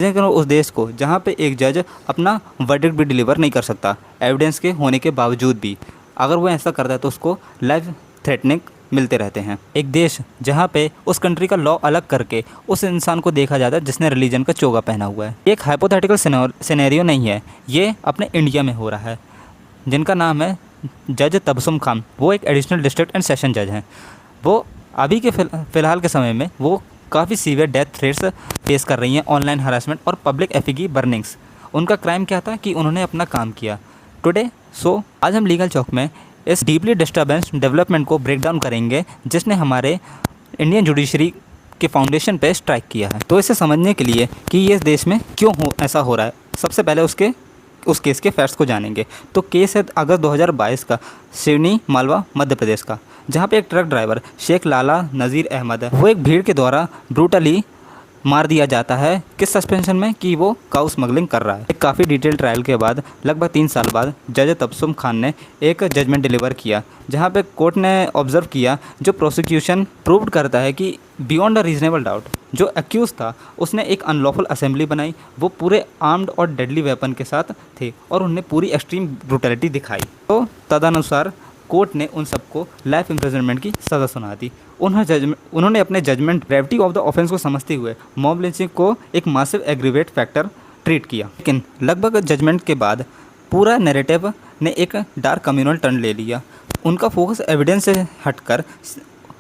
करो उस देश को जहाँ पे एक जज अपना वर्डिक्ट भी डिलीवर नहीं कर सकता एविडेंस के होने के बावजूद भी। अगर वो ऐसा करता है तो उसको लाइफ थ्रेटनिंग मिलते रहते हैं। एक देश जहाँ पे उस कंट्री का लॉ अलग करके उस इंसान को देखा जाता है जिसने रिलीजन का चोगा पहना हुआ है। एक हाइपोथेटिकल सिनेरियो नहीं है, ये अपने इंडिया में हो रहा है, जिनका नाम है जज तबसुम खान। वो एक एडिशनल डिस्ट्रिक्ट एंड सेशन जज हैं। वो अभी के फ़िलहाल के समय में वो काफ़ी सीवियर डेथ थ्रेट्स फेस कर रही हैं, ऑनलाइन हरासमेंट और पब्लिक एफिगी बर्निंग्स। उनका क्राइम क्या था कि उन्होंने अपना काम किया। टुडे आज हम लीगल चौक में इस डीपली डिस्टर्बेंस डेवलपमेंट को ब्रेक डाउन करेंगे जिसने हमारे इंडियन जुडिशरी के फाउंडेशन पे स्ट्राइक किया है। तो इसे समझने के लिए कि ये देश में क्यों ऐसा हो रहा है, सबसे पहले उस केस के फैक्ट्स को जानेंगे। तो केस है अगस्त 2022 का, सिवनी मालवा मध्य प्रदेश का, जहाँ पे एक ट्रक ड्राइवर शेख लाला नज़ीर अहमद है, वो एक भीड़ के द्वारा ब्रूटली मार दिया जाता है। किस सस्पेंशन में कि वो काउ स्मगलिंग कर रहा है। एक काफ़ी डिटेल ट्रायल के बाद लगभग 3 साल बाद जज तबसुम खान ने एक जजमेंट डिलीवर किया, जहाँ पे कोर्ट ने ऑब्जर्व किया जो प्रोसिक्यूशन प्रूव्ड करता है कि बियॉन्ड अ रीजनेबल डाउट जो एक्यूज था उसने एक अनलॉफुल असेंबली बनाई। वो पूरे आर्म्ड और डेडली वेपन के साथ थे और उन्होंने पूरी एक्सट्रीम ब्रूटलिटी दिखाई। तो तदनुसार कोर्ट ने उन सबको लाइफ इम्प्रिजनमेंट की सज़ा सुना दी। उन्होंने अपने judgement gravity of the offence को समझते हुए मॉब लिंचिंग को एक मासिव एग्रीवेट फैक्टर ट्रीट किया। लेकिन लगभग जजमेंट के बाद पूरा नैरेटिव ने एक डार्क कम्युनल टर्न ले लिया। उनका फोकस एविडेंस से हटकर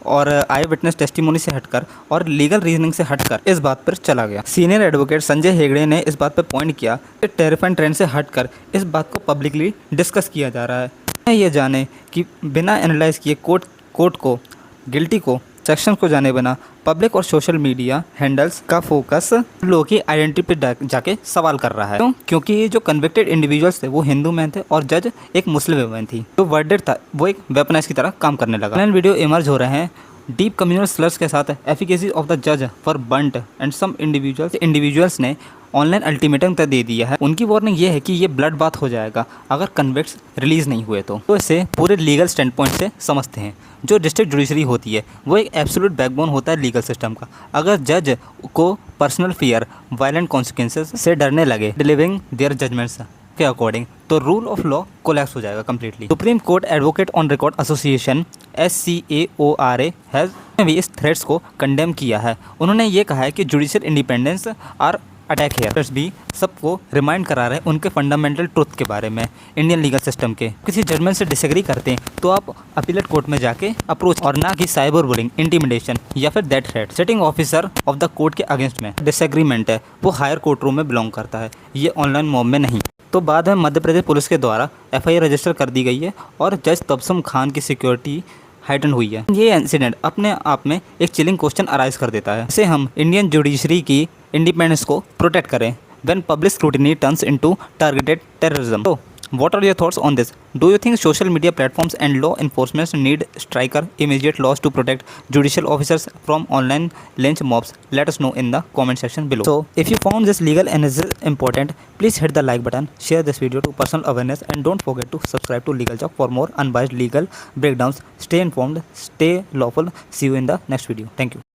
और आई विटनेस टेस्टिमोनी से हटकर और लीगल रीजनिंग से हटकर इस बात पर चला गया। सीनियर एडवोकेट संजय हेगड़े ने इस बात पर पॉइंट किया कि टेरिफाइंग ट्रेंड से हटकर इस बात को पब्लिकली डिस्कस किया जा रहा है। ये जाने कि बिना एनालाइज किए कोर्ट को गिल्टी को सेक्शन को जाने बिना पब्लिक और सोशल मीडिया हैंडल्स का फोकस लोगों की आइडेंटिटी पे जाके सवाल कर रहा है। क्योंकि जो कन्विक्टेड इंडिविजुअल्स थे वो हिंदू मैन थे और जज एक मुस्लिम वुमेन थी। जो वर्डिक्ट था वो एक वेपनाइज की तरह काम करने लगा। ऑनलाइन वीडियो इमर्ज हो रहे हैं डीप कम्युनल स्लर्स के साथ एफिकेसी ऑफ द जज फॉर बंट एंड सम इंडिविजुअल्स ने ऑनलाइन अल्टीमेटम तक दे दिया है। उनकी वार्निंग ये है कि ये ब्लड बाथ हो जाएगा अगर कन्विक्ट्स रिलीज़ नहीं हुए तो इसे पूरे लीगल स्टैंड पॉइंट से समझते हैं। जो डिस्ट्रिक्ट जुडिशरी होती है वो एक एब्सोल्यूट बैकबोन होता है लीगल सिस्टम का। अगर जज को पर्सनल फियर वायलेंट कॉन्सिक्वेंसेस से डरने लगे डिलीवरिंग देयर जजमेंट्स के अकॉर्डिंग तो रूल ऑफ लॉ कोलैप्स हो जाएगा completely. Supreme court advocate on record association SCAORA has भी इस थ्रेट्स को कंडेम किया है। उन्होंने ये कहा है कि judicial independence are attack here भी सबको रिमाइंड करा रहे हैं उनके फंडामेंटल ट्रुथ के बारे में इंडियन लीगल सिस्टम के। किसी जजमेंट से डिसएग्री करते हैं तो आप अपीलेट कोर्ट में जाके अप्रोच और ना कि साइबर बुलिंग, इंटिमिडेशन या फिर death threat sitting officer of the court के अगेंस्ट में डिसएग्रीमेंट है वो हायर कोर्ट रूम में बिलोंग करता है, ये ऑनलाइन मॉब में नहीं। तो बाद में मध्य प्रदेश पुलिस के द्वारा FIR रजिस्टर कर दी गई है और जज तबसुम खान की सिक्योरिटी हाइटन हुई है। ये इंसिडेंट अपने आप में एक चिलिंग क्वेश्चन अराइज कर देता है, इसे हम इंडियन जुडिशरी की इंडिपेंडेंस को प्रोटेक्ट करें when public scrutiny turns into targeted terrorism. तो what are your thoughts on this? Do you think social media platforms and law enforcement need stricter immediate laws to protect judicial officers from online lynch mobs? Let us know in the comment section below. So if you found this legal analysis important, please hit the like button, share this video to personal awareness, and don't forget to subscribe to Legal Chalk for more unbiased legal breakdowns. Stay informed, stay lawful. See you in the next video. Thank you.